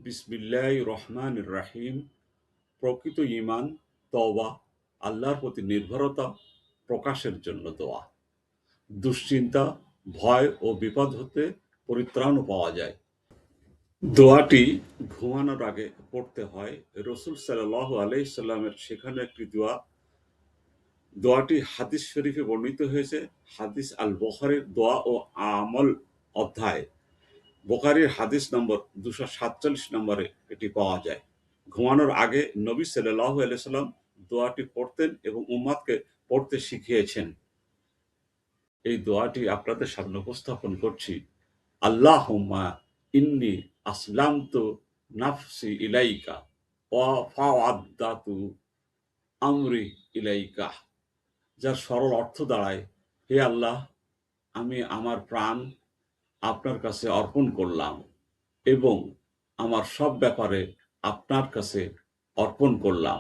বিসমিল্লাহির রহমানির রাহিম। প্রকৃত ঈমান, তওবা, আল্লাহর প্রতি নির্ভরতা প্রকাশের জন্য দোয়া। দুশ্চিন্তা, ভয় ও বিপদ হতে পরিত্রাণও পাওয়া যায়। দোয়াটি ঘুমানোর আগে পড়তে হয়। রাসূল সাল্লাল্লাহু আলাইহি সাল্লামের শেখানো একটি দোয়া। দোয়াটি হাদিস শরীফে বর্ণিত হয়েছে। হাদিস আল বুখারীর দোয়া ও আমল অধ্যায়, বুখারীর হাদিস নম্বর 247 নম্বরে এটি পাওয়া যায়। ঘুমানোর আগে নবী সাল্লাল্লাহু আলাইহি সাল্লাম দোয়াটি পড়তেন এবং উম্মতকে পড়তে শিখিয়েছেন। এই দোয়াটি আপনাদের সামনে উপস্থাপন করছি। আল্লাহুম্মা ইন্নী আসলামতু নাফসি ইলাইকা ওয়া ফাওয়াদ্দাতু আমরি ইলাইকা, যার সরল অর্থ দাঁড়ায়, হে আল্লাহ, আমি আমার প্রাণ আপনার কাছে অর্পণ করলাম এবং আমার সব ব্যাপারে আপনার কাছে অর্পণ করলাম।